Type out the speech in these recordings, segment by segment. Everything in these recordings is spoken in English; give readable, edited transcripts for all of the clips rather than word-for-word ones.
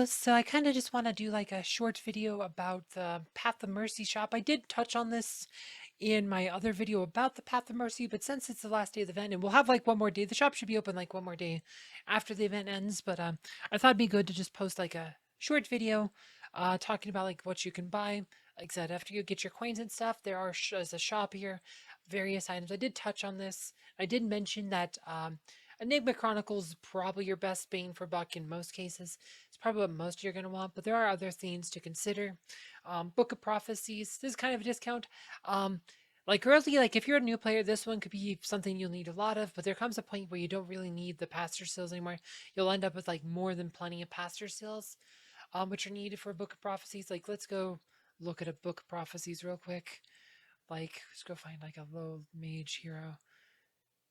So I kind of just want to do like a short video about the Path of Mercy shop. I did touch on this in my other video about the Path of Mercy, but since it's the last day of the event, and we'll have like one more day, the shop should be open like one more day after the event ends. But I thought it'd be good to just post like a short video, talking about like what you can buy. Like I said, after you get your coins and stuff, there's a shop here, various items. I did touch on this. I did mention that Enigma Chronicles is probably your best bang for buck in most cases. It's probably what most you're going to want, but there are other things to consider. Book of Prophecies, this is kind of a discount. Um, like early, like if you're a new player, this one could be something you'll need a lot of, but there comes a point where you don't really need the pastor seals anymore. You'll end up with like more than plenty of pastor seals, which are needed for a Book of Prophecies. Like let's go look at a Book of Prophecies real quick. Like let's go find like a low mage hero.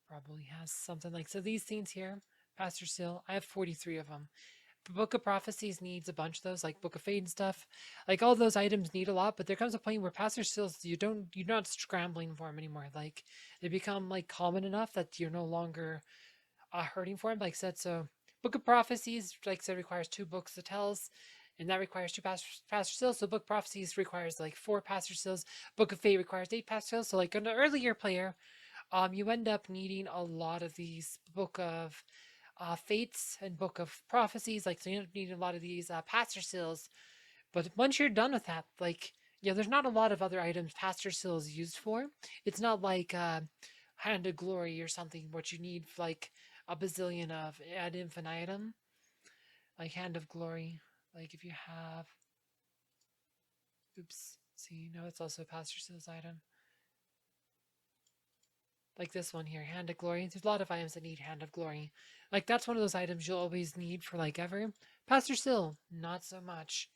Probably has something like so. These things here, Pastor Seal, I have 43 of them. Book of Prophecies needs a bunch of those, like Book of Fate and stuff. Like all those items need a lot, but there comes a point where Pastor Seals you're not scrambling for them anymore. Like they become like common enough that you're no longer hurting for them. Like I said, so Book of Prophecies, like I said, requires 2 books of tells, and that requires 2 Pastor Seals. So Book of Prophecies requires like 4 Pastor Seals. Book of Fate requires 8 Pastor Seals. So like an earlier player, you end up needing a lot of these Book of Fates and Book of Prophecies. Like, so you end up needing a lot of these Pastor Seals. But once you're done with that, like, yeah, there's not a lot of other items Pastor Seal is used for. It's not like Hand of Glory or something, what you need like a bazillion of ad infinitum, like Hand of Glory. Like, if you have, oops, see, no, it's also a Pastor Seal's item. Like this one here, Hand of Glory. There's a lot of items that need Hand of Glory. Like that's one of those items you'll always need for like ever. Pastor Sill, not so much.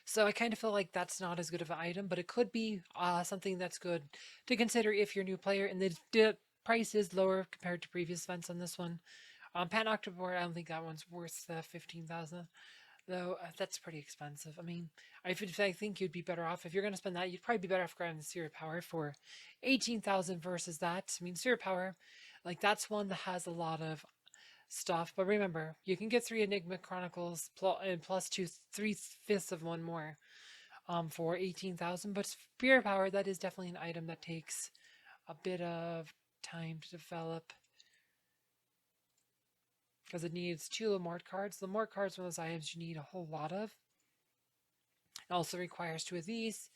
So I kind of feel like that's not as good of an item, but it could be something that's good to consider if you're a new player. And the price is lower compared to previous events on this one. Pan October, I don't think that one's worth 15,000. Though that's pretty expensive. I mean, I think you'd be better off if you're going to spend that. You'd probably be better off grabbing the Seer Power for 18,000 versus that. I mean, Seer Power, like that's one that has a lot of stuff. But remember, you can get 3 Enigma Chronicles and plus 3/5 of one more for 18,000. But Seer Power, that is definitely an item that takes a bit of time to develop because it needs 2 Lamort cards. Lamort cards are one of those items you need a whole lot of. It also requires 2 of these.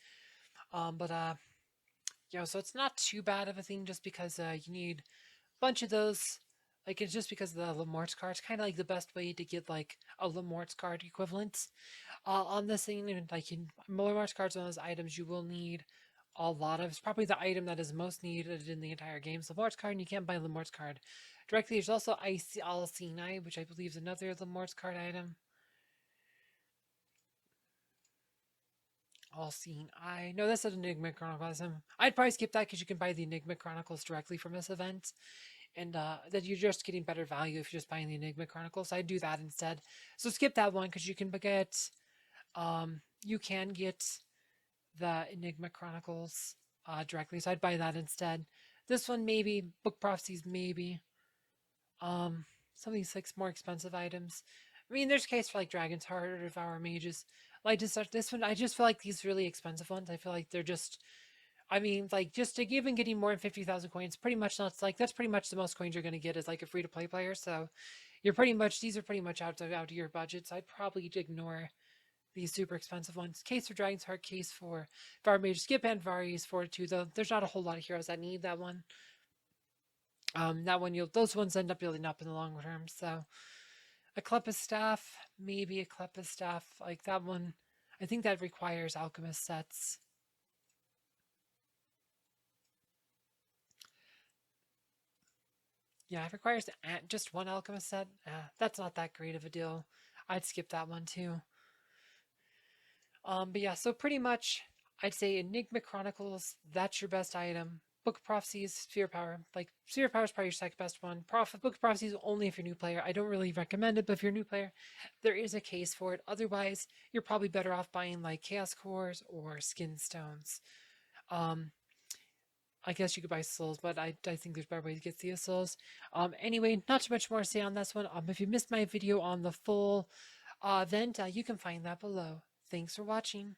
But so it's not too bad of a thing just because you need a bunch of those. Like it's just because of the Lamort's card. It's kind of like the best way to get like a Lamort's card equivalent on this thing. And like in Lamort's cards, one of those items you will need a lot of. It's probably the item that is most needed in the entire game. So Lamort's card, and you can't buy Lamort's card directly. There's also Icy Alcini, which I believe is another Lamort's card item. All seen. I know that's an Enigma Chronicles. I'd probably skip that because you can buy the Enigma Chronicles directly from this event, and that you're just getting better value if you're just buying the Enigma Chronicles. So I'd do that instead. So skip that one because you can get the Enigma Chronicles directly. So I'd buy that instead. This one maybe Book Prophecies maybe. Some of these like more expensive items. I mean, there's a case for like Dragon's Heart or Devour Mages. Like to start this one, I just feel like these really expensive ones. I feel like they're just. I mean, like just to even getting more than 50,000 coins, pretty much not like that's pretty much the most coins you're gonna get as like a free to play player. So you're pretty much these are pretty much out of your budget. So I'd probably ignore these super expensive ones. Case for Dragon's Heart, case for Devour Mages, skip and Vari's Fortitude. Though there's not a whole lot of heroes that need that one. That one those ones end up building up in the long term. So a Klepis staff, maybe a Klepis staff like that one. I think that requires alchemist sets. Yeah, it requires just one alchemist set. That's not that great of a deal. I'd skip that one too. But yeah, so pretty much I'd say Enigma Chronicles, that's your best item. Book of Prophecies, Sphere Power. Like Sphere Power is probably your second best one. Book of Prophecies only if you're a new player. I don't really recommend it, but if you're a new player, there is a case for it. Otherwise, you're probably better off buying like Chaos Cores or Skin Stones. Um, I guess you could buy souls, but I think there's better ways to get Thea souls. Anyway, not too much more to say on this one. If you missed my video on the full then you can find that below. Thanks for watching.